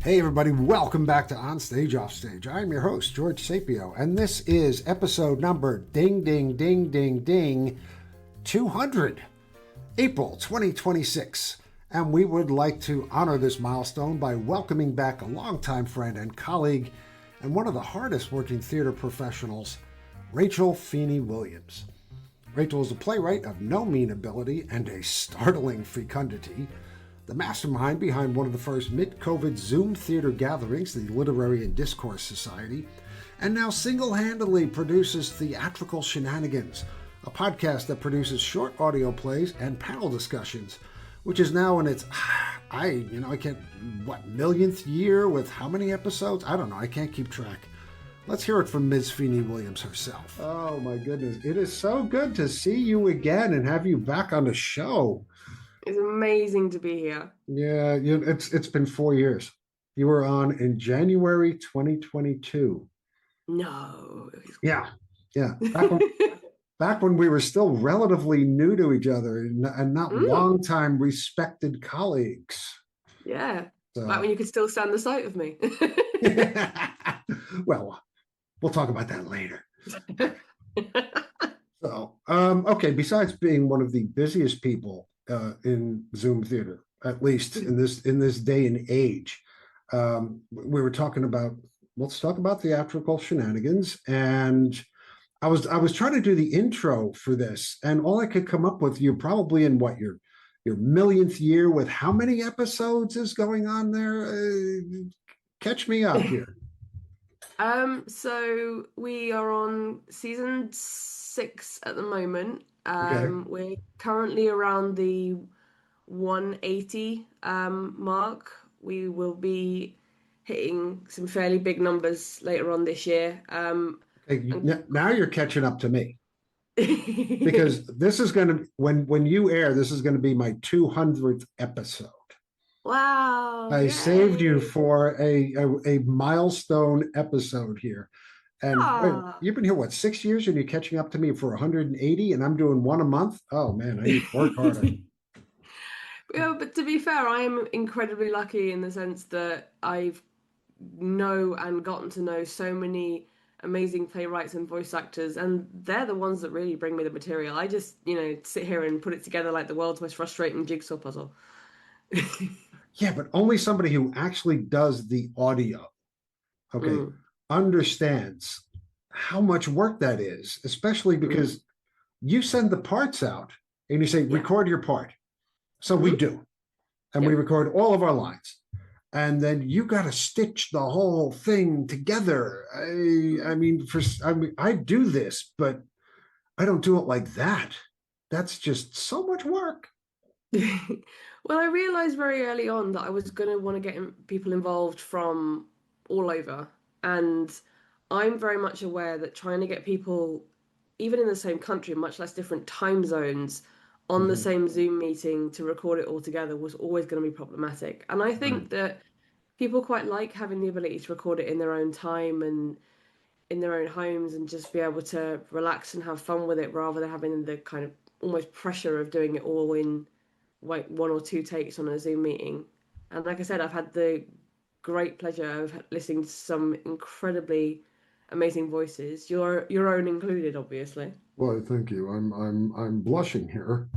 Hey everybody, welcome back to On Stage, Off Stage. I'm your host, George Sapio, and this is episode number ding, ding, ding, ding, ding, 200, April 2026. And we would like to honor this milestone by welcoming back a longtime friend and colleague and one of the hardest working theater professionals, Rachel Feeny-Williams. Rachel is a playwright of no mean ability and a startling fecundity, the mastermind behind one of the first mid-COVID Zoom theater gatherings, the Literary and Discourse Society, and now single-handedly produces Theatrical Shenanigans, a podcast that produces short audio plays and panel discussions, which is now in its, millionth year with how many episodes? I don't know, I can't keep track. Let's hear it from Ms. Feeny-Williams herself. Oh my goodness, it is so good to see you again and have you back on the show. It's amazing to be here. Yeah, it's been 4 years. You were on in January 2022. No. Yeah. Back when we were still relatively new to each other and not long-time respected colleagues. Yeah. So. Back when you could still stand the sight of me. Well, we'll talk about that later. So, okay, besides being one of the busiest people in Zoom theater, at least in this day and age, we were talking about, let's talk about Theatrical Shenanigans, and I was trying to do the intro for this, and all I could come up with, you're probably in what, your millionth year with how many episodes is going on there? Catch me up here. So we are on season 6 at the moment. Okay. We're currently around the 180 mark. We will be hitting some fairly big numbers later on this year. Now you're catching up to me. Because this is going to, when you air, this is going to be my 200th episode. Wow. I saved you for a milestone episode here. And wait, you've been here, what, 6 years, and you're catching up to me for 180, and I'm doing one a month? Oh, man, I need to work harder. Yeah, but to be fair, I am incredibly lucky in the sense that I've gotten to know so many amazing playwrights and voice actors, and they're the ones that really bring me the material. I just, sit here and put it together like the world's most frustrating jigsaw puzzle. Yeah, but only somebody who actually does the audio, okay, understands how much work that is, especially because you send the parts out and you say, record your part. So we do. And we record all of our lines. And then you got to stitch the whole thing together. I do this, but I don't do it like that. That's just so much work. Well, I realized very early on that I was going to want to get people involved from all over. And I'm very much aware that trying to get people, even in the same country, much less different time zones, on the same Zoom meeting to record it all together was always going to be problematic. And I think that people quite like having the ability to record it in their own time and in their own homes and just be able to relax and have fun with it rather than having the kind of almost pressure of doing it all in like 1 or 2 takes on a Zoom meeting. And like I said, I've had the great pleasure of listening to some incredibly amazing voices, your own included, obviously. Well, thank you. I'm blushing here.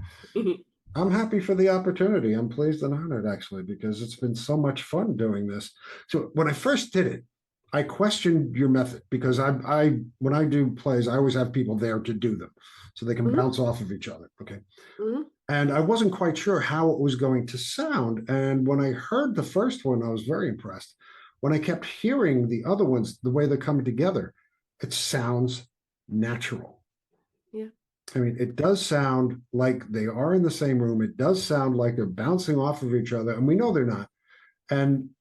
I'm happy for the opportunity. I'm pleased and honored, actually, because it's been so much fun doing this. So when I first did it, I questioned your method because I when I do plays, I always have people there to do them so they can bounce off of each other. Okay. And I wasn't quite sure how it was going to sound. And when I heard the first one, I was very impressed. When I kept hearing the other ones, the way they're coming together, it sounds natural. Yeah. I mean, it does sound like they are in the same room. It does sound like they're bouncing off of each other, and we know they're not. And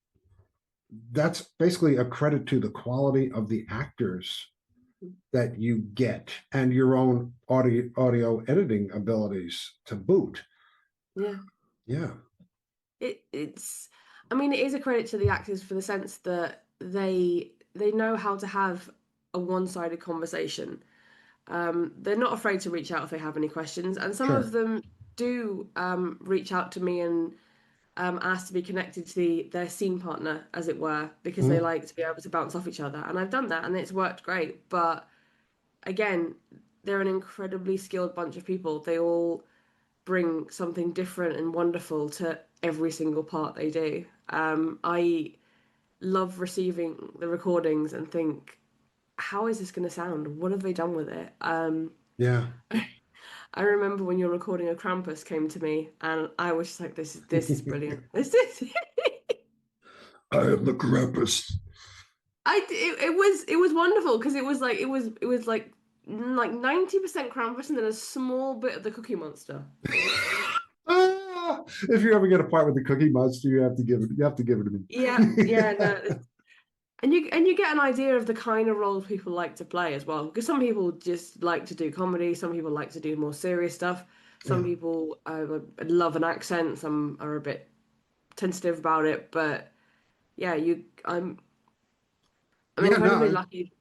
that's basically a credit to the quality of the actors that you get and your own audio editing abilities to boot. Yeah. It is a credit to the actors for the sense that they know how to have a one-sided conversation. They're not afraid to reach out if they have any questions, and some of them do reach out to me and asked to be connected to their scene partner, as it were, because they Mm. like to be able to bounce off each other. And I've done that, and it's worked great. But again, they're an incredibly skilled bunch of people. They all bring something different and wonderful to every single part they do. I love receiving the recordings and think, how is this going to sound? What have they done with it? Yeah. I remember when your recording of Krampus came to me, and I was just like, "This is brilliant. This is." I am the Krampus. It was wonderful because it was like 90% Krampus and then a small bit of the Cookie Monster. Ah, if you ever get a part with the Cookie Monster, you have to give it to Yeah, yeah, me. no, and you get an idea of the kind of roles people like to play as well. Because some people just like to do comedy, some people like to do more serious stuff, some Yeah. people love an accent, some are a bit tentative about it. But yeah, I'm Yeah, incredibly no, lucky.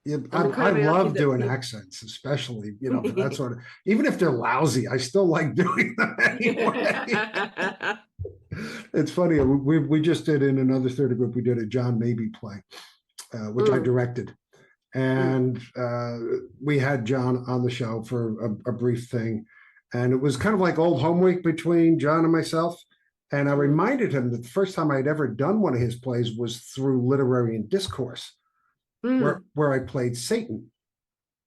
yeah, I'm I incredibly lucky love that doing people. accents, especially, for that sort of, even if they're lousy, I still like doing them anyway. It's funny. We just did in another theater group, we did a John Maybe play, which I Mm, directed. mm, And we had John on the show for a brief thing. And it was kind of like old home week between John and myself. And I mm, reminded him that the first time I'd ever done one of his plays was through Literary and Discourse, mm. where I played Satan.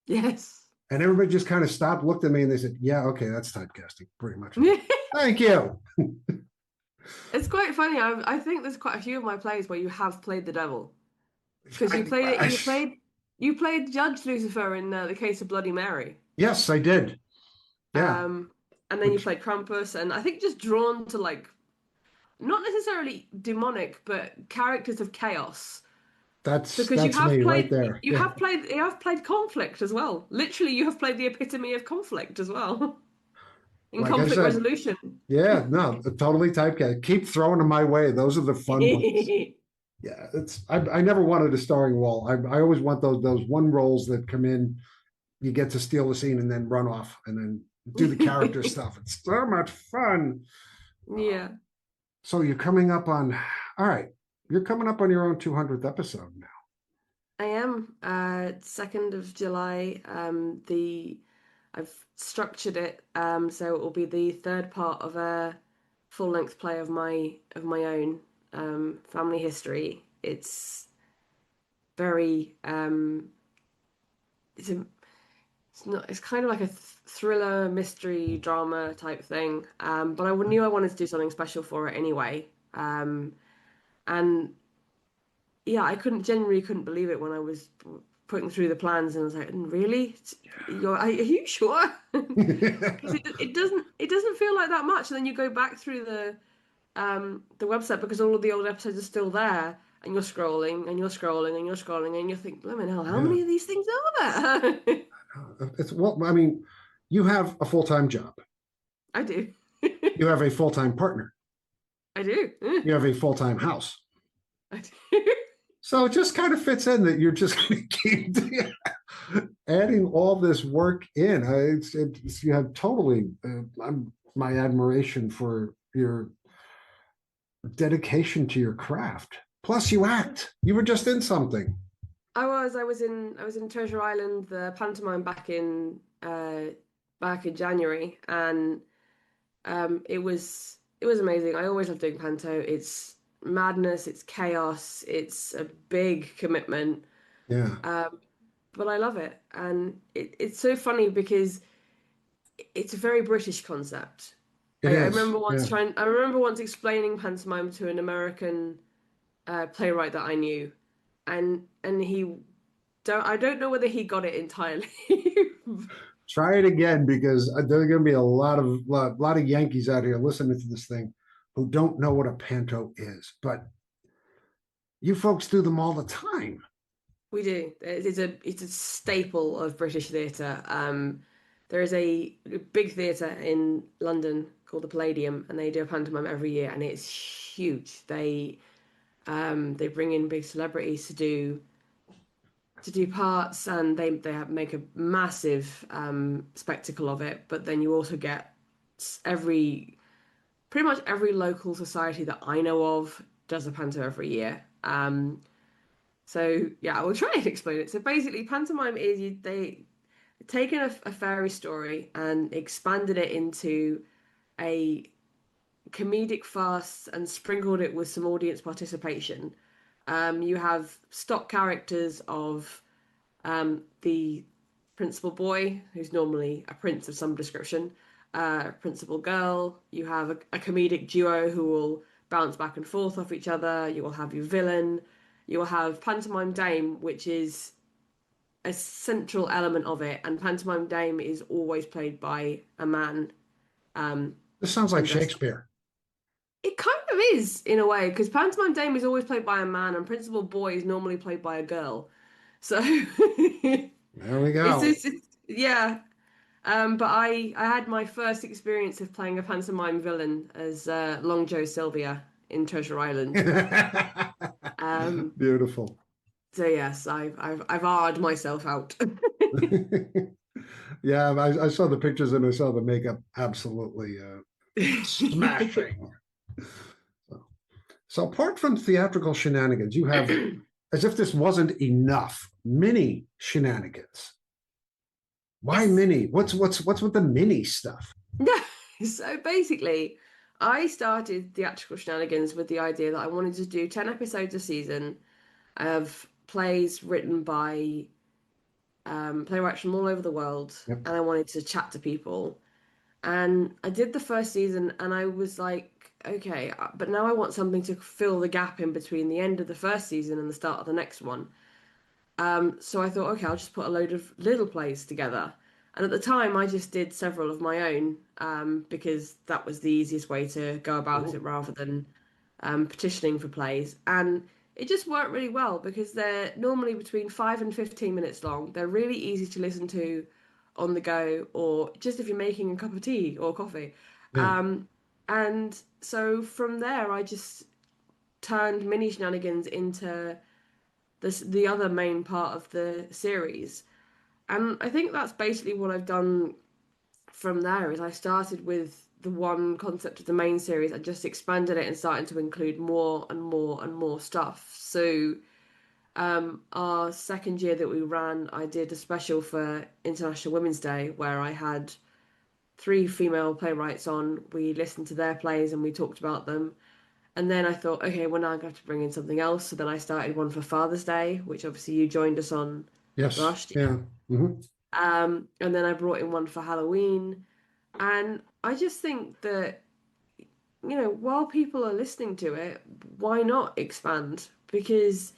Yes. And everybody just kind of stopped, looked at me, and they said, "Yeah, okay, that's typecasting, pretty much." Thank you. It's quite funny. I think there's quite a few of my plays where you have played the devil because you played it. I, You played Judge Lucifer in The Case of Bloody Mary. yes, I did. Yeah, Um, and then you which played Krampus, and I think just drawn to like not necessarily demonic, but characters of chaos. Because you that's have me right played, there. you Yeah, have played, you have played conflict as well. Literally, you have played the epitome of conflict as well in like I conflict said, resolution. yeah, no, totally typecast. Keep throwing them my way. Those are the fun ones. Yeah, I never wanted a starring role. I always want those one roles that come in, you get to steal the scene and then run off and then do the character stuff. It's so much fun. Uh, Yeah, so you're coming up on, all right, you're coming up on your own 200th episode now. I am. 2nd of July. The I've structured it so it will be the third part of a full-length play of my own family history. It's very it's a it's not it's kind of like a thriller mystery drama type thing. But I knew I wanted to do something special for it anyway. And yeah, I genuinely couldn't believe it when I was putting through the plans and I was like, really? Are you sure? Because it doesn't feel like that much. And then you go back through the website because all of the old episodes are still there, and you're scrolling and you're scrolling and you're scrolling and you think, blimey hell, how Yeah. many of these things are there? It's well, I mean, you have a full-time job. I do. You have a full-time partner. I do. You have a full-time house. I do. So it just kind of fits in that you're just going to keep adding all this work in. You have totally my admiration for your dedication to your craft. Plus, you act. You were just in something. I was in Treasure Island, the pantomime back in January, and it was amazing. I always love doing panto. It's madness, it's chaos, it's a big commitment, Yeah, um, but I love it, and it's so funny because it's a very British concept. it I is. remember once Yeah. trying. I remember once explaining pantomime to an American playwright that I knew, and I don't know whether he got it entirely. Try it again because there are going to be a lot of Yankees out here listening to this thing who don't know what a panto is, but you folks do them all the time. We do. It's a staple of British theatre. There is a big theatre in London called the Palladium, and they do a pantomime every year, and it's huge. They bring in big celebrities to do parts, and make a massive spectacle of it. But then you also get every pretty much every local society that I know of does a panto every year. So yeah, I will try and explain it. So basically, pantomime is they taken a fairy story and expanded it into a comedic farce and sprinkled it with some audience participation. You have stock characters of the principal boy, who's normally a prince of some description, principal girl. You have a comedic duo who will bounce back and forth off each other. You will have your villain. You will have pantomime dame, which is a central element of it, and pantomime dame is always played by a man. This sounds like And dressed. Shakespeare. It kind of is in a way because pantomime dame is always played by a man, and principal boy is normally played by a girl. So There we go. yeah. But I had my first experience of playing a pantomime villain as Long Joe Sylvia in Treasure Island. Um, Beautiful. so yes, I've R myself out. Yeah, I saw the pictures and I saw the makeup. Absolutely smashing. So apart from theatrical shenanigans, you have, as if this wasn't enough, mini shenanigans. Why Yes. mini? What's with the mini stuff? So basically, I started Theatrical Shenanigans with the idea that I wanted to do 10 episodes a season of plays written by playwrights from all over the world, Yep. and I wanted to chat to people. And I did the first season, and I was like, okay, but now I want something to fill the gap in between the end of the first season and the start of the next one. So I thought, okay, I'll just put a load of little plays together. And at the time, I just did several of my own because that was the easiest way to go about it rather than petitioning for plays. And it just worked really well because they're normally between 5 and 15 minutes long. They're really easy to listen to on the go or just if you're making a cup of tea or coffee. Yeah. And so from there, I just turned mini shenanigans into the other main part of the series. And I think that's basically what I've done from there is I started with the one concept of the main series. I just expanded it and started to include more and more and more stuff. So our second year that we ran, I did a special for International Women's Day where I had three female playwrights on. We listened to their plays and we talked about them. And then I thought, okay, well, now I'm going to have to bring in something else. So then I started one for Father's Day, which obviously you joined us on Yes. last year. Yeah. Mm-hmm. And then I brought in one for Halloween. And I just think that, while people are listening to it, why not expand? Because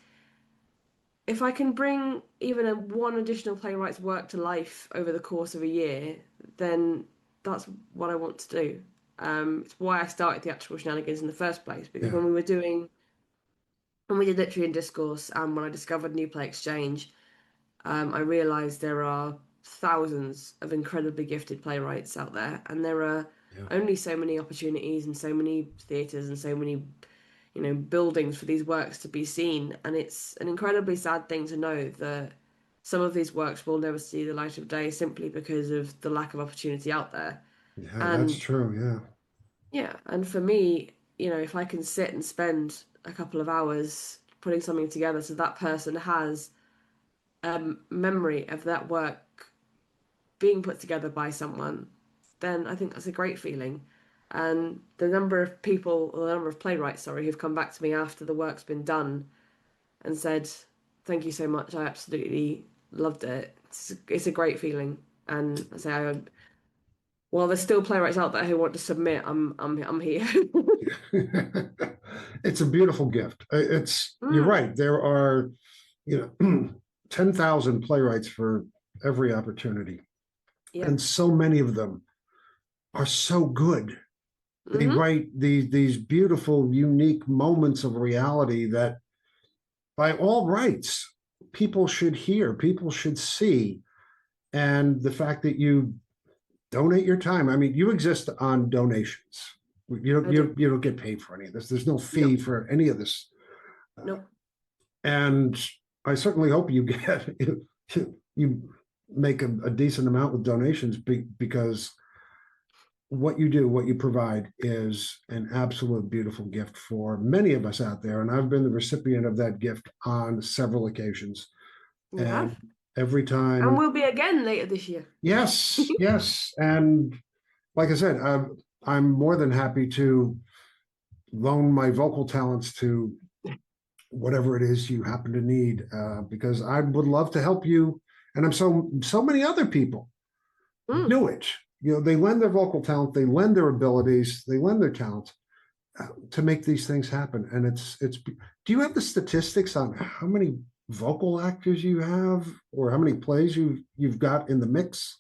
if I can bring even one additional playwright's work to life over the course of a year, then that's what I want to do. It's why I started Theatrical Shenanigans in the first place, because Yeah. when we did Literary and Discourse and when I discovered New Play Exchange, I realised there are thousands of incredibly gifted playwrights out there, and there are Yeah. only so many opportunities and so many theatres and so many, buildings for these works to be seen. And it's an incredibly sad thing to know that some of these works will never see the light of day simply because of the lack of opportunity out there. Yeah, that's And true. Yeah. yeah, and for me, if I can sit and spend a couple of hours putting something together so that person has memory of that work being put together by someone, then I think that's a great feeling. And the number of people, or the number of playwrights, sorry, who've come back to me after the work's been done and said, "Thank you so much. I absolutely loved it." It's a great feeling. And I say, while there's still playwrights out there who want to submit, I'm here. It's a beautiful gift. You're Mm, right. There are, 10,000 playwrights for every opportunity. yeah. And so many of them are so good. They Hmm. write these beautiful, unique moments of reality that by all rights, people should hear, people should see. And the fact that you donate your time, I mean, you exist on donations. You don't, I do. you don't get paid for any of this. There's no No, fee for any of this. no. And I certainly hope you get, you make a decent amount with donations because what you do, what you provide is an absolute beautiful gift for many of us out there. And I've been the recipient of that gift on several occasions. You And have, every and time, will be again later this year. yes, yes. And like I said, I'm more than happy to loan my vocal talents to whatever it is you happen to need, because I would love to help you. And I'm so many other people Mm. do it. They lend their vocal talent, they lend their abilities, they lend their talent to make these things happen. And it's. Do you have the statistics on how many vocal actors you have, or how many plays you've got in the mix?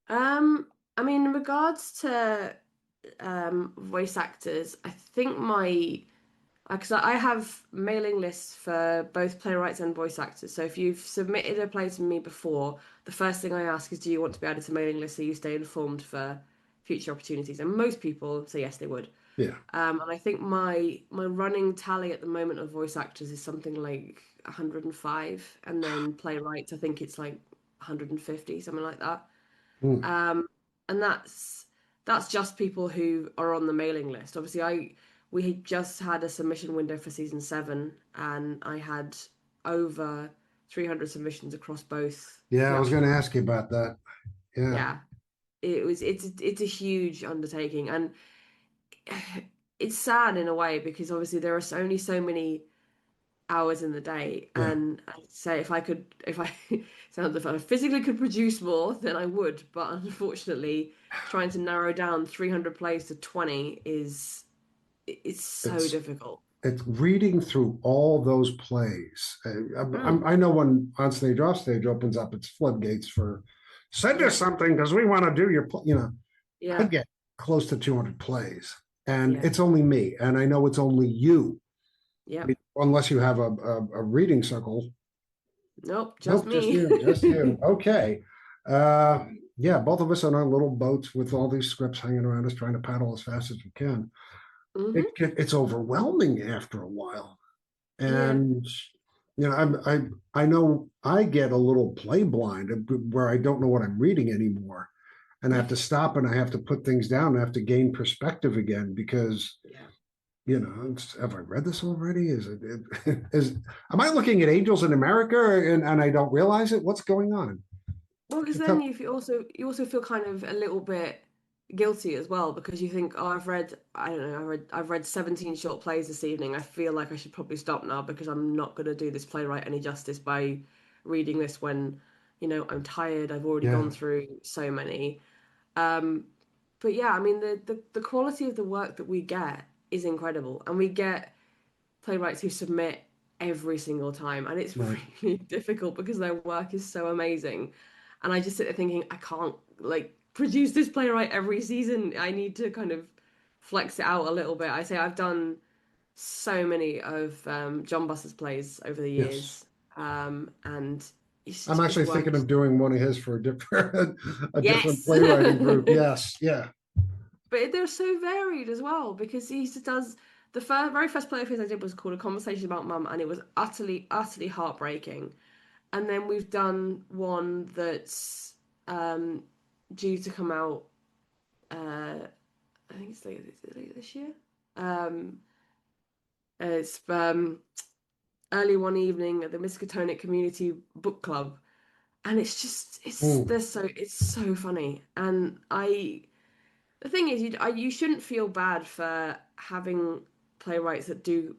I mean, in regards to voice actors, I think my because I have mailing lists for both playwrights and voice actors. So if you've submitted a play to me before, the first thing I ask is, do you want to be added to mailing list so you stay informed for future opportunities? And most people say yes, they would. Yeah, And I think my running tally at the moment of voice actors is something like 105, and then playwrights, I think it's like 150, something like that. mm, Um, and that's just people who are on the mailing list. Obviously, we just had a submission window for season 7, and I had over 300 submissions across both yeah. I was going to theatrical. ask you about that. Yeah, Yeah, it's a huge undertaking, and it's sad in a way because obviously there are only so many hours in the day, yeah. and I'd say if I sounds if I physically could produce more, then I would. But unfortunately, trying to narrow down 300 plays to 20 it's so It's difficult. it's reading through all those plays. Mm, I know when on stage, off stage opens up, it's floodgates for send us yeah, something because we want to do your. I yeah, get close to 200 plays, and yeah, it's only me, and I know it's only you, yeah. unless you have a reading circle. Nope, just Nope, just me. you, just you. Okay. Uh, yeah, both of us on our little boats with all these scripts hanging around us, trying to paddle as fast as we can. Hmm. It's overwhelming after a while. Yeah, And I know I get a little play blind where I don't know what I'm reading anymore, and I have to stop and I have to put things down. I have to gain perspective again because yeah. have I read this already? Is am I looking at Angels in America and I don't realize it? What's going on? Well, because It's then tough. you also feel kind of a little bit guilty as well because you think, oh, I don't know, I've read 17 short plays this evening. I feel like I should probably stop now because I'm not going to do this playwright any justice by reading this when, I'm tired. I've already Yeah, gone through so many. Um, but yeah, I mean the quality of the work that we get is incredible, and we get playwrights who submit every single time, and it's right. really difficult because their work is so amazing. And I just sit there thinking, I can't like produce this playwright every season. I need to kind of flex it out a little bit. I say I've done so many of John Bus's plays over the Yes. years, and I'm his actually work thinking is of doing one of his for a different a different yes. playwriting group. Yes, yeah. But they're so varied as well because he just does very first play of his I did was called A Conversation About Mum, and it was utterly, utterly heartbreaking. And then we've done one that's um, due to come out. I think it's later this year. Um, it's early one evening at the Miskatonic Community Book Club, and it's just Mm, it's so funny. And the thing is, you shouldn't feel bad for having playwrights that do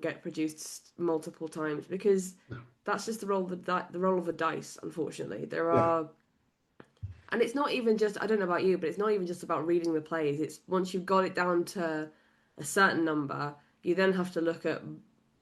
get produced multiple times because that's just the role of the dice. Unfortunately, there yeah, are, and it's not even just I don't know about you, but it's not even just about reading the plays. It's once you've got it down to a certain number, you then have to look at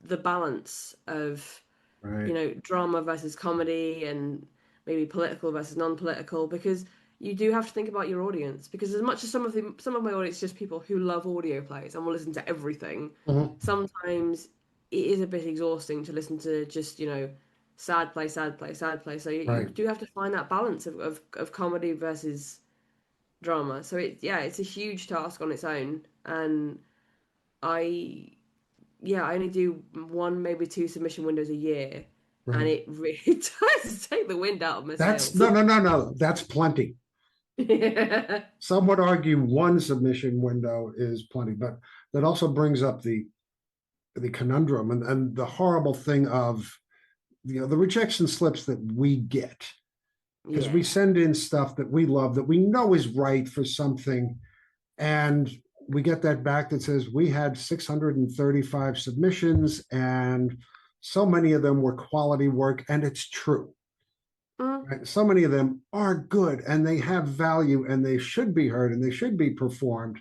the balance of right. drama versus comedy and maybe political versus non-political because you do have to think about your audience because as much as some of my audience is just people who love audio plays and will listen to everything, Mhm. sometimes it is a bit exhausting to listen to just, sad play, sad play, sad play. So you Right. do have to find that balance of comedy versus drama. So it's a huge task on its own. And I I only do one, maybe two submission windows a year, and Right. it really does take the wind out of my That's sails. no, no, no, no. That's plenty. Yeah. Some would argue one submission window is plenty, but that also brings up the conundrum and the horrible thing of the rejection slips that we get because we Yeah. send in stuff that we love that we know is right for something, and we get that back that says we had 635 submissions and so many of them were quality work, and it's true. Mm, Right? So many of them are good and they have value and they should be heard and they should be performed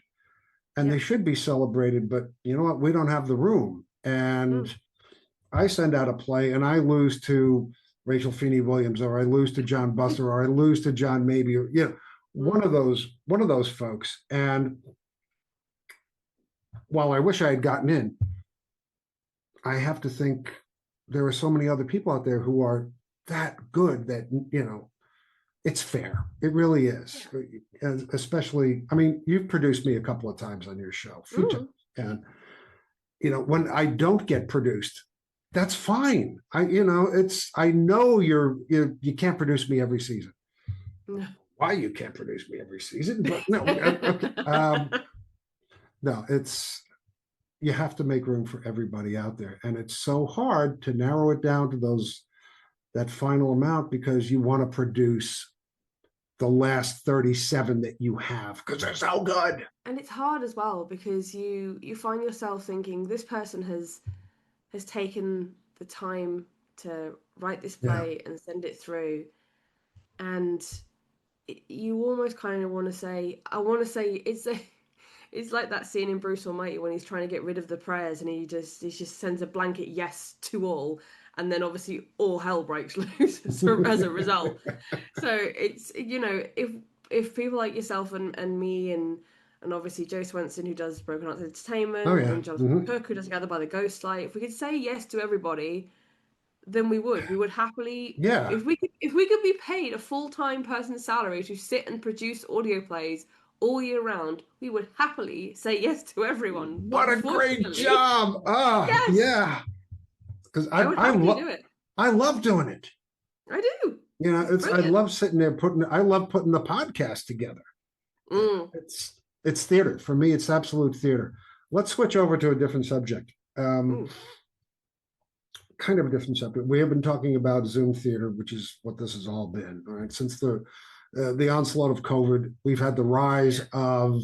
and yeah. they should be celebrated. But you know what? We don't have the room. Mm. And I send out a play and I lose to Rachel Feeny-Williams, or I lose to John Busser, or I lose to John Maybe, or Mm. one of those folks. And while I wish I had gotten in, I have to think there are so many other people out there who are that good that it's fair. It really is. Yeah. And especially, I mean, you've produced me a couple of times on your show, a few times. Mm. And, when I don't get produced, that's fine. I know you can't produce me every season. No. Why you can't produce me every season, but no, okay. No, you have to make room for everybody out there. And it's so hard to narrow it down to that final amount because you want to produce the last 37 that you have because they're so good. And it's hard as well because you find yourself thinking this person has taken the time to write this Yeah. play and send it through, and you almost kind of want to say, I want to say it's like that scene in Bruce Almighty when he's trying to get rid of the prayers and he just sends a blanket yes to all, and then obviously all hell breaks loose as a result. So it's if people like yourself and me and obviously Joe Swenson, who does Broken Hearts Oh, Entertainment, yeah. and Jonathan Hmm. Cook, who does Gathered by the Ghostlight, if we could say yes to everybody, then we would happily, Yeah. if we could be paid a full-time person's salary to sit and produce audio plays all year round, we would happily say yes to everyone. But What a great unfortunately, job. Ah, yes, yeah. Because I would happily do it. I love doing it. I do. It's I brilliant. love sitting there I love putting the podcast together. Mm, It's theater. For me, it's absolute theater. Let's switch over to a different subject. mm, Kind of a different subject. We have been talking about Zoom theater, which is what this has all been. All right, since the onslaught of COVID, we've had the rise yeah. of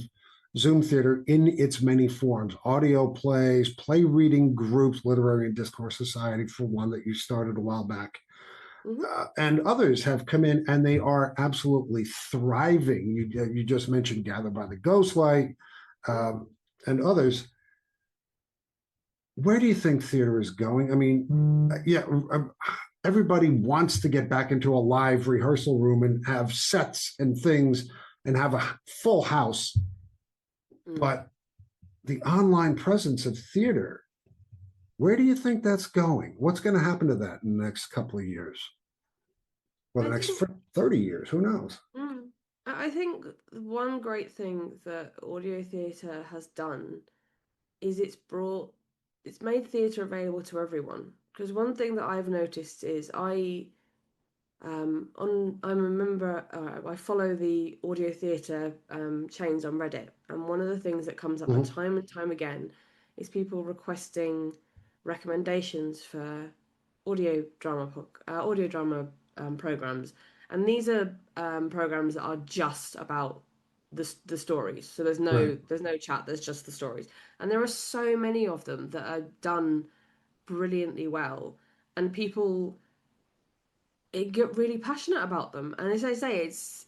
Zoom theater in its many forms: audio plays, play reading groups, Literary and Discourse Society, for one that you started a while back, Hmm. and others have come in and they are absolutely thriving. You just mentioned Gathered by the Ghostlight, Mm. um, and others. Where do you think theater is going? I mean, yeah, everybody wants to get back into a live rehearsal room and have sets and things and have a full house, Mm. but the online presence of theater, where do you think that's going? What's going to happen to that in the next couple of years? Or the I next think 30 years? Who knows? mm, I think one great thing that audio theatre has done is it's made theatre available to everyone. Because one thing that I've noticed is I'm a member. I follow the audio theatre chains on Reddit, and one of the things that comes up Mhm. time and time again is people requesting recommendations for audio drama programs, and these are programs that are just about the stories. So Right. there's no chat. There's just the stories, and there are so many of them that are done brilliantly well, and people get really passionate about them. And as I say, it's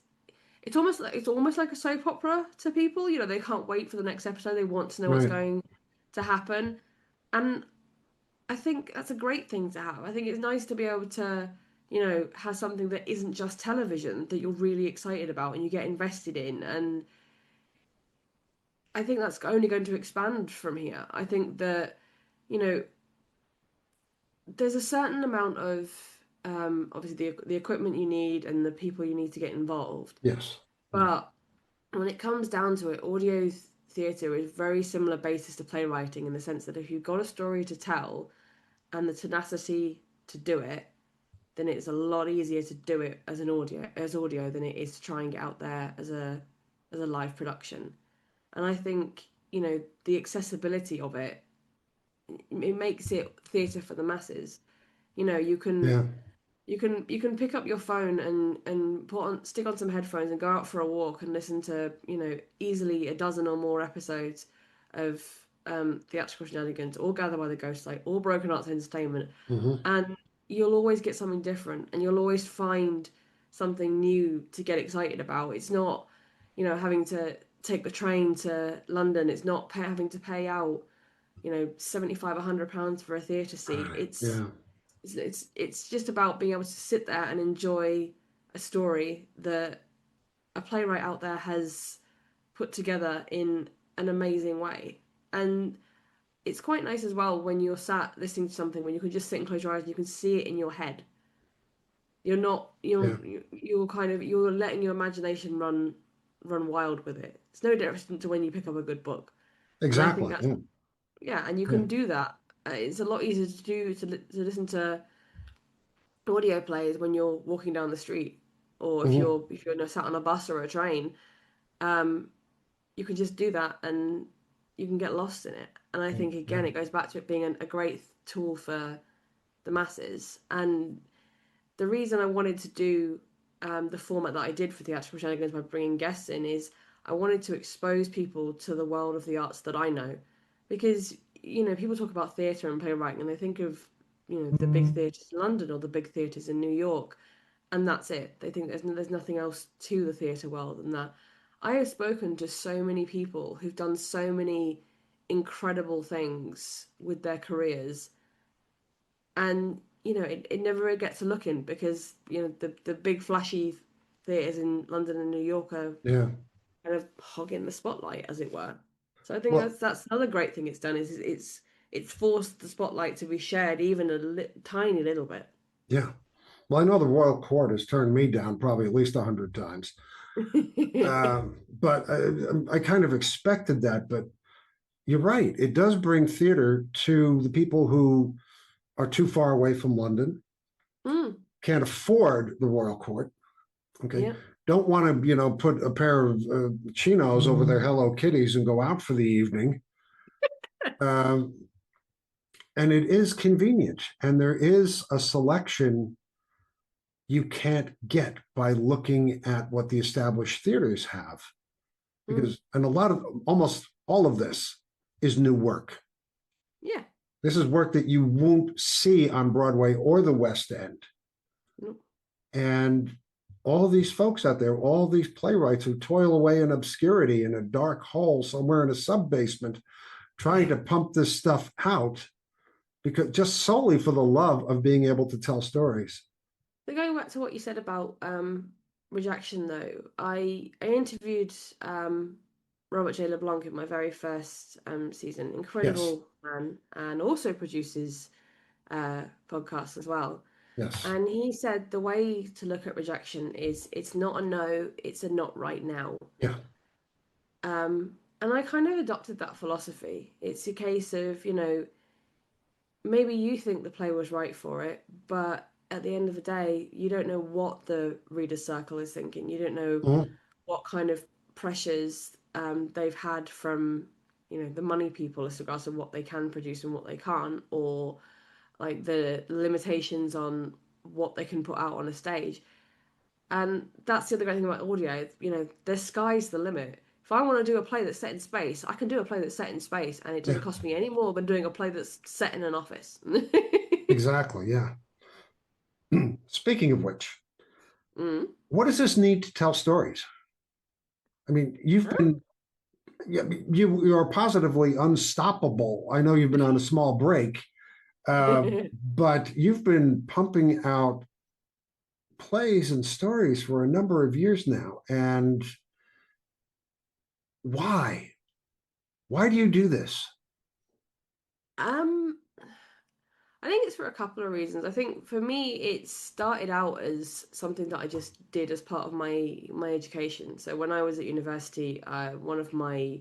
almost like a soap opera to people. They can't wait for the next episode. They want to know what's Right. going to happen, and I think that's a great thing to have. I think it's nice to be able to, have something that isn't just television that you're really excited about and you get invested in. And I think that's only going to expand from here. I think that, you know, there's a certain amount of obviously the equipment you need and the people you need to get involved. Yes. But when it comes down to it, audio theatre is very similar basis to playwriting in the sense that if you've got a story to tell and the tenacity to do it, then it's a lot easier to do it as an audio than it is to try and get out there as a live production. And I think, the accessibility of it makes it theatre for the masses. You know, you can Yeah. you can pick up your phone and stick on some headphones and go out for a walk and listen to, easily a dozen or more episodes of Theatrical Shenanigans, all Gathered by the Ghostlight, all Broken Arts Entertainment, Hmm. and you'll always get something different, and you'll always find something new to get excited about. It's not, having to take the train to London. It's not having to pay out, 75, £100 for a theatre seat. It's Yeah. it's just about being able to sit there and enjoy a story that a playwright out there has put together in an amazing way. And it's quite nice as well when you're sat listening to something when you can just sit and close your eyes and you can see it in your head. You're not Yeah. you're letting your imagination run wild with it. It's no different to when you pick up a good book. And I think Exactly. that's, Yeah. yeah, and you Yeah. can do that. It's a lot easier to do to listen to audio plays when you're walking down the street, or if Hmm. you're sat on a bus or a train. um you can just do that and you can get lost in it. And I think, Yeah. again, it goes back to it being a great tool for the masses. And the reason I wanted to do the format that I did for Theatrical Shenanigans by bringing guests in is I wanted to expose people to the world of the arts that I know. Because, people talk about theatre and playwriting and they think of, the big theatres in London or the big theatres in New York, and that's it. They think there's nothing else to the theatre world than that. I have spoken to so many people who've done so many incredible things with their careers, and it never gets a look in because the big flashy theatres in London and New York are Yeah. kind of hogging the spotlight, as it were. So I think Well, that's another great thing it's done is it's forced the spotlight to be shared even tiny little bit. yeah. Well, I know the Royal Court has turned me down probably at least 100 times. But I kind of expected that. But you're right. It does bring theater to the people who are too far away from London, Mm, can't afford the Royal Court. Okay. yeah. Don't want to, put a pair of chinos over their Hello Kitties and go out for the evening. Um, and it is convenient. And there is a selection you can't get by looking at what the established theaters have. Mm, And almost all of this is new work. yeah. This is work that you won't see on Broadway or the West End. Mm. And all these folks out there, all these playwrights who toil away in obscurity in a dark hole somewhere in a sub basement, trying to pump this stuff out because just solely for the love of being able to tell stories. So going back to what you said about rejection, though, I interviewed Robert J. LeBlanc in my very first season. Yes, Incredible man, and also produces podcasts as well. yes, And he said the way to look at rejection is it's not a no, it's a not right now. yeah, And I kind of adopted that philosophy. It's a case of, maybe you think the play was right for it, but at the end of the day, you don't know what the reader's circle is thinking. You don't know mhm, what kind of pressures they've had from, the money people as regards to what they can produce and what they can't, or like the limitations on what they can put out on a stage. And that's the other great thing about audio. The sky's the limit. If I want to do a play that's set in space, I can do a play that's set in space, and it yeah, doesn't cost me any more than doing a play that's set in an office. exactly, yeah. Speaking of which, Mm. what does this need to tell stories? I mean, you've Huh? been yeah, you are positively unstoppable. I know you've been on a small break, but you've been pumping out plays and stories for a number of years now. And why? Why do you do this? um, I think it's for a couple of reasons. I think for me, it started out as something that I just did as part of my education. So when I was at university, one of my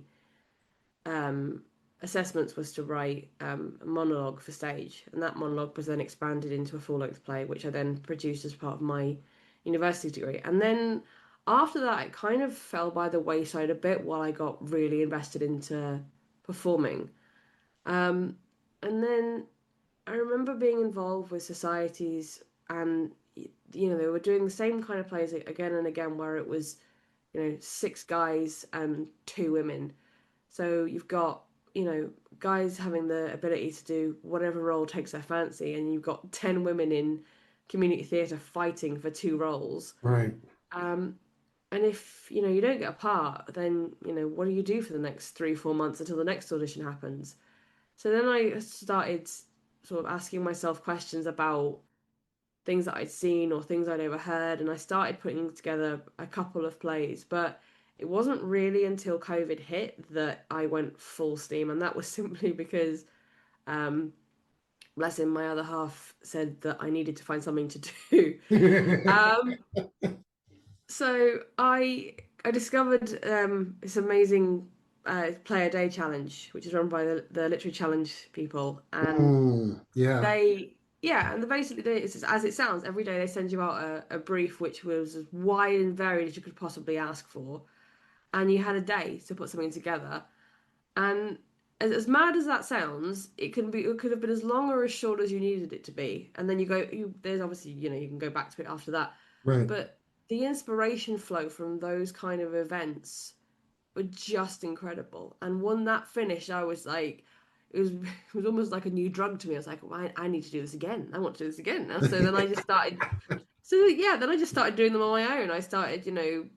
assessments was to write a monologue for stage, and that monologue was then expanded into a full-length play, which I then produced as part of my university degree. And then after that, it kind of fell by the wayside a bit while I got really invested into performing. Um, and then I remember being involved with societies, and they were doing the same kind of plays again and again, where it was, six guys and two women. So you've got, guys having the ability to do whatever role takes their fancy, and you've got 10 women in community theatre fighting for two roles. Right. Um, and if, you don't get a part, then, what do you do for the next 3, 4 months until the next audition happens? So then I started sort of asking myself questions about things that I'd seen or things I'd overheard, and I started putting together a couple of plays. But it wasn't really until COVID hit that I went full steam, and that was simply because, bless him, my other half said that I needed to find something to do. um, so I discovered this amazing play a day challenge, which is run by the Literary Challenge people, and Yeah. basically it's as it sounds. Every day they send you out a brief which was as wide and varied as you could possibly ask for, and you had a day to put something together. And as mad as that sounds, it could have been as long or as short as you needed it to be. And then there's obviously, you can go back to it after that. Right. But the inspiration flow from those kind of events were just incredible. And when that finished, I was like, it was almost like a new drug to me. I was like, well, I need to do this again. I want to do this again now. So then I just started. So yeah, then I just started doing them on my own. I started,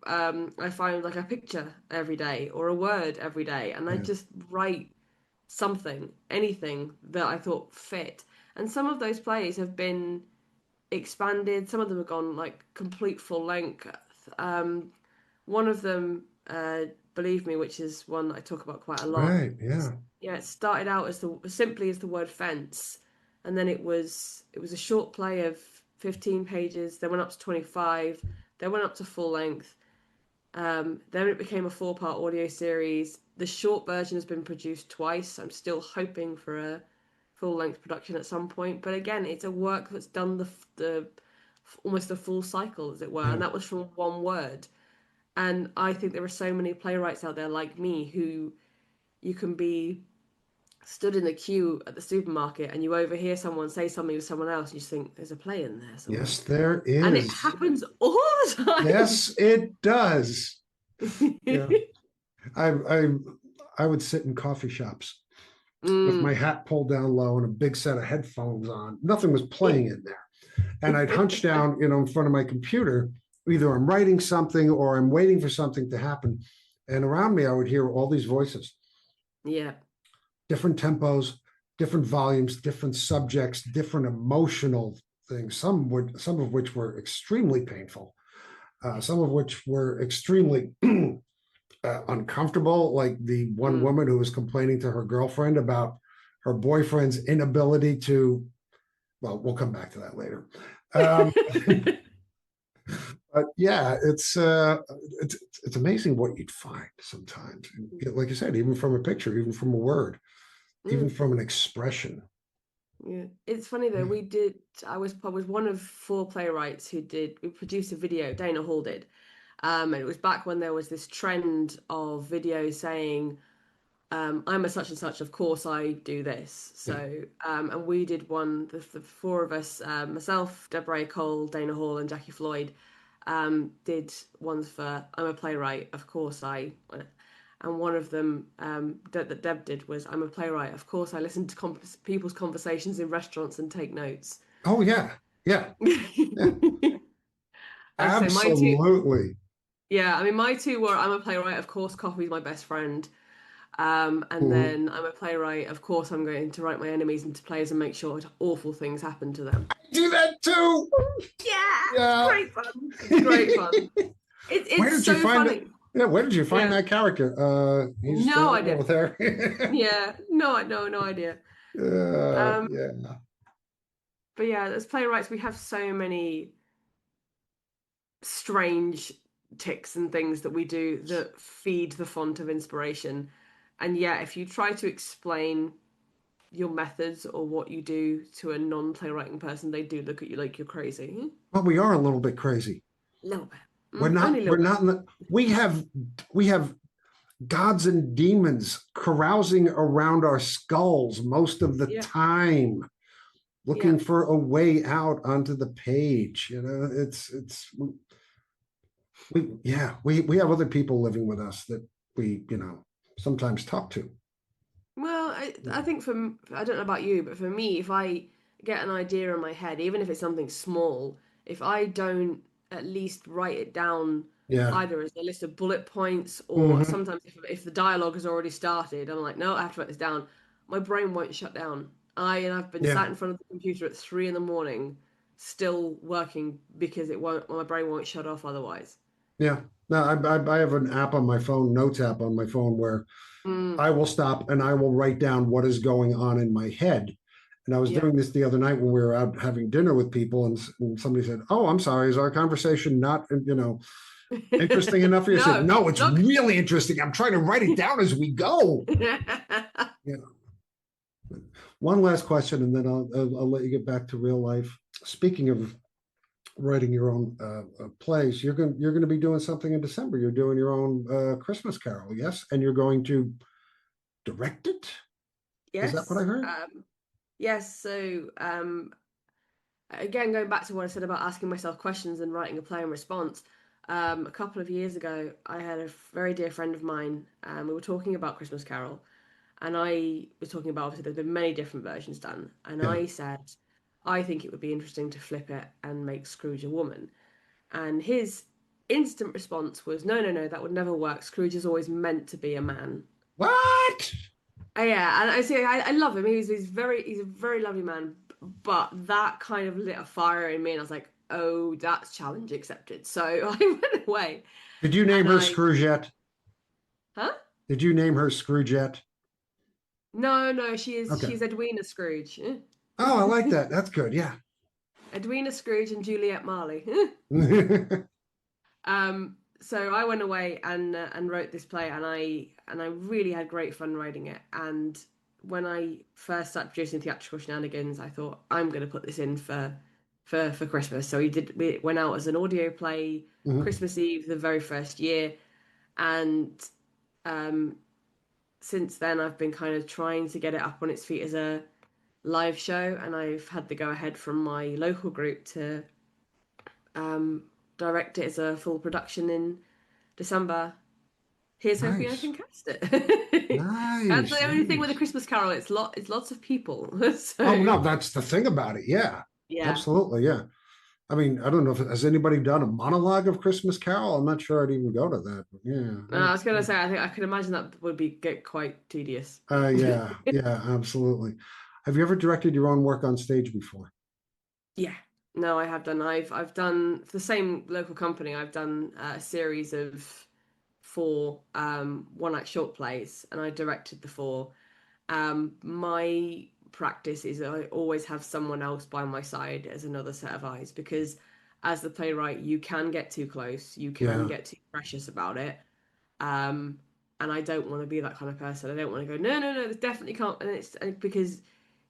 I find like a picture every day or a word every day, and I Yeah. just write something, anything that I thought fit. And some of those plays have been expanded. Some of them have gone like complete full length. Um, one of them, Believe Me, which is one that I talk about quite a lot. Right. Yeah. Yeah, it started out as simply as the word fence, and then it was a short play of 15 pages. Then went up to 25. Then went up to full length. Then it became a 4-part audio series. The short version has been produced twice. I'm still hoping for a full length production at some point. But again, it's a work that's done the almost the full cycle, as it were, Yeah. and that was from one word. And I think there are so many playwrights out there like me who you can be stood in the queue at the supermarket and you overhear someone say something to someone else and you just think there's a play in there somewhere. Yes, there And it is. happens all the time. Yes, it does. Yeah. I I would sit in coffee shops with my Mm. hat pulled down low and a big set of headphones on. Nothing was playing in there. And I'd hunch down, in front of my computer. Either I'm writing something or I'm waiting for something to happen. And around me, I would hear all these voices, Yeah. different tempos, different volumes, different subjects, different emotional things. Some of which were extremely painful, some of which were extremely uncomfortable. Like the one Mm. woman who was complaining to her girlfriend about her boyfriend's inability to. Well, we'll come back to that later. Um, but yeah, it's amazing what you'd find sometimes. Like you said, even from a picture, even from a word, even Mm. from an expression. Yeah. It's funny though, Yeah. I was one of 4 playwrights we produced a video, Dana Hall did. And it was back when there was this trend of videos saying, I'm a such and such, of course I do this. Yeah. So, and we did one, the 4 of us, myself, Deborah Cole, Dana Hall, and Jackie Floyd, did ones for I'm a playwright, of course and one of them that Deb did was I'm a playwright, of course I listen to people's conversations in restaurants and take notes. Oh yeah. Yeah. Yeah. Like I say, my two, Absolutely. yeah, I mean, my two were I'm a playwright, of course, coffee's my best friend. And Mhm. then I'm a playwright. Of course, I'm going to write my enemies into plays and make sure awful things happen to them. Do that too. Yeah, it's Yeah. great fun. It's great fun. Where It's did you so find it? funny. Yeah, where did you find Yeah, that character? He's no over idea. there. Yeah, no idea. Um, Yeah. but yeah, as playwrights, we have so many strange ticks and things that we do that feed the font of inspiration. And yeah, if you try to explain your methods or what you do to a non-playwriting person, they do look at you like you're crazy. Well, we are a little bit crazy. A little bit. We're not. Only a We're little bit. not. We have gods and demons carousing around our skulls most of the Yeah. time, Yeah. looking for a way out onto the page. It's we have other people living with us that we sometimes talk to. Well, I think I don't know about you, but for me, if I get an idea in my head, even if it's something small, if I don't at least write it down Yeah. either as a list of bullet points or Hmm. sometimes if the dialogue has already started, I'm like, no, I have to write this down. My brain won't shut down. I've been Yeah. sat in front of the computer at 3 in the morning, still working because it won't my brain won't shut off otherwise. Yeah. No, I have an app on my phone, notes app on my phone, where Mm, I will stop and I will write down what is going on in my head. And I was yeah. doing this the other night when we were out having dinner with people, and somebody said, "Oh, I'm sorry, is our conversation not, interesting enough for you?" I said, No, "No, it's look. really interesting. I'm trying to write it down as we go." Yeah. One last question, and then I'll let you get back to real life. Speaking of writing your own plays, you're going to be doing something in December. You're doing your own Christmas Carol, yes, and you're going to direct it. Is that what I Yes. heard? Yes. So, again, going back to what I said about asking myself questions and writing a play in response, a couple of years ago, I had a very dear friend of mine, and we were talking about Christmas Carol, and I was talking about obviously there's been many different versions done, and Yeah. I said, I think it would be interesting to flip it and make Scrooge a woman. And his instant response was, no, no, no, that would never work. Scrooge is always meant to be a man. What? Yeah, and I see. I love him. He's a very lovely man. But that kind of lit a fire in me, and I was like, oh, that's challenge accepted. So I went away, Did you name and her Scroogette? huh? Did you name her Scroogette? No, no, Okay. she's Edwina Scrooge. Oh, I like that. That's good. Yeah. Edwina Scrooge and Juliet Marley. So I went away and wrote this play, and I really had great fun writing it. And when I first started producing Theatrical Shenanigans, I thought I'm going to put this in for Christmas. So we went out as an audio play Mhm. Christmas Eve the very first year, and um, since then I've been kind of trying to get it up on its feet as a live show, and I've had the go ahead from my local group to um, direct it as a full production in December. Here's hoping I Nice. can cast it. That's Nice. the only thing with a Nice. Christmas Carol. It's lots of people. Oh, So no, that's the thing about it. Yeah. yeah. Absolutely. Yeah. I mean, I don't know if has anybody done a monologue of Christmas Carol? I'm not sure I'd even go to that. But I was gonna say I think I can imagine that would be get quite tedious. yeah, yeah, absolutely. Have you ever directed your own work on stage before? Yeah. No, I have done. I've done for the same local company. I've done a series of four one act short plays, and I directed the four. My practice is I always have someone else by my side as another set of eyes because as the playwright, you can get too close, you can Yeah. get too precious about it. Um, and I don't want to be that kind of person. I don't want to go, no, no, no, this definitely can't. And because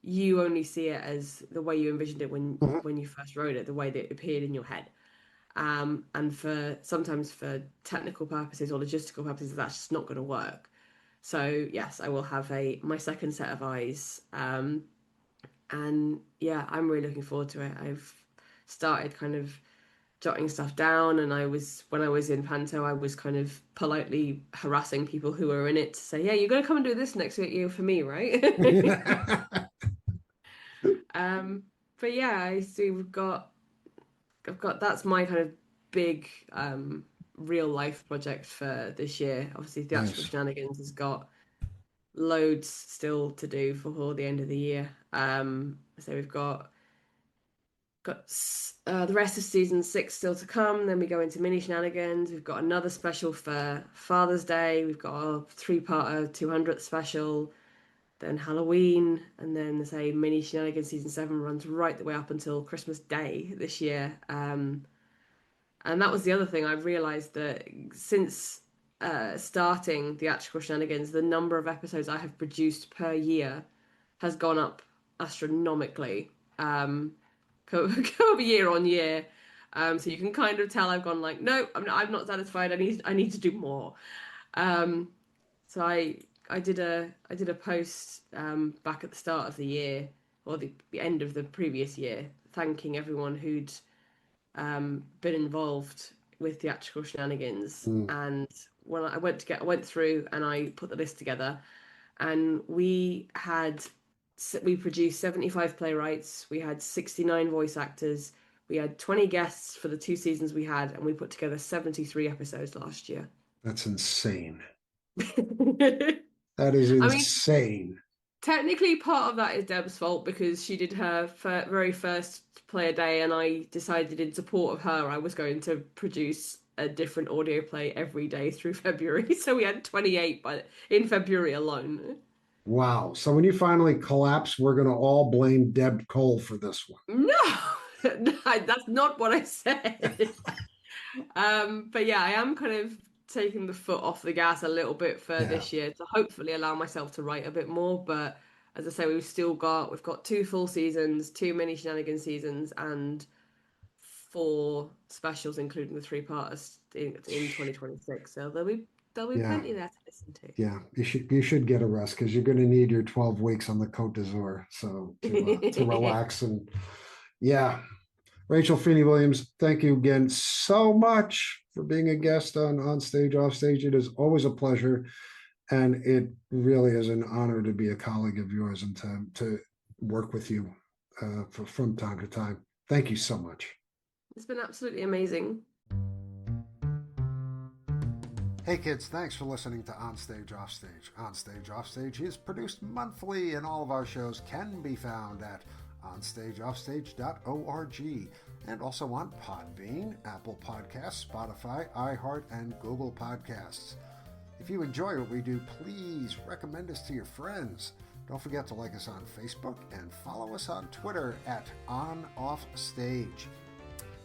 you only see it as the way you envisioned it Mhm. when you first wrote it, the way that it appeared in your head. And for sometimes for technical purposes or logistical purposes, that's just not going to work. So yes, I will have a my second set of eyes. And yeah, I'm really looking forward to it. I've started kind of jotting stuff down, and I was when I was in Panto, I was kind of politely harassing people who were in it to say, "Yeah, you're gonna come and do this next year for me, right?" um, but yeah, I see I've got that's my kind of big real life project for this year. Obviously, Theatrical Nice. Shenanigans has got loads still to do for the end of the year. So we've got the rest of season six still to come. Then we go into mini shenanigans. We've got another special for Father's Day. We've got a three-parter 200th special. Then Halloween, and then there's a mini shenanigans season seven runs right the way up until Christmas Day this year. And that was the other thing I realized that since starting Theatrical Shenanigans, the number of episodes I have produced per year has gone up astronomically, year on year. So you can kind of tell I've gone like, no, I'm not satisfied. I need to do more. So I did a post back at the start of the year, or the end of the previous year, thanking everyone who'd been involved with Theatrical Shenanigans. And when I went through and I put the list together, and we produced 75 playwrights, we had 69 voice actors, we had 20 guests for the 2 seasons we had, and we put together 73 episodes last year. That's insane. I That is mean, insane. technically, part of that is Deb's fault because she did her very first play a day, and I decided in support of her I was going to produce a different audio play every day through February. So we had 28 in February alone. Wow. So when you finally collapse, we're going to all blame Deb Cole for this one. No, that's not what I said. But yeah, I am kind of taking the foot off the gas a little bit for this year to hopefully allow myself to write a bit more. But as I say, we've got 2 full seasons, 2 mini shenanigan seasons, and 4 specials, including the 3-parters in 2026. So there'll be plenty there to listen to. Yeah, you should get a rest because you're going to need your 12 weeks on the Côte d'Azur, so to relax. And yeah, Rachel Feeny-Williams, thank you again so much for being a guest on Stage Off Stage. It is always a pleasure, and it really is an honor to be a colleague of yours and to work with you from time to time. Thank you so much. It's been absolutely amazing. Hey kids, thanks for listening to On Stage Off Stage. On Stage Off Stage is produced monthly, and all of our shows can be found at onstageoffstage.org and also on Podbean, Apple Podcasts, Spotify, iHeart, and Google Podcasts. If you enjoy what we do, please recommend us to your friends. Don't forget to like us on Facebook and follow us on Twitter at OnOffStage.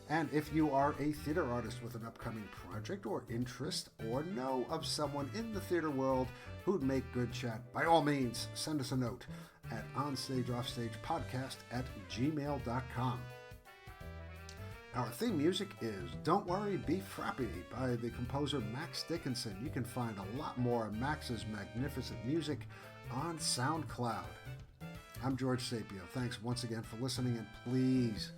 And if you are a theater artist with an upcoming project or interest, or know of someone in the theater world who'd make good chat, by all means, send us a note at onstageoffstagepodcast@gmail.com. Our theme music is Don't Worry, Be Frappy by the composer Max Dickinson. You can find a lot more of Max's magnificent music on SoundCloud. I'm George Sapio. Thanks once again for listening, and please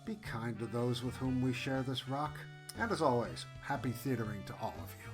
be kind to those with whom we share this rock. And as always, happy theatering to all of you.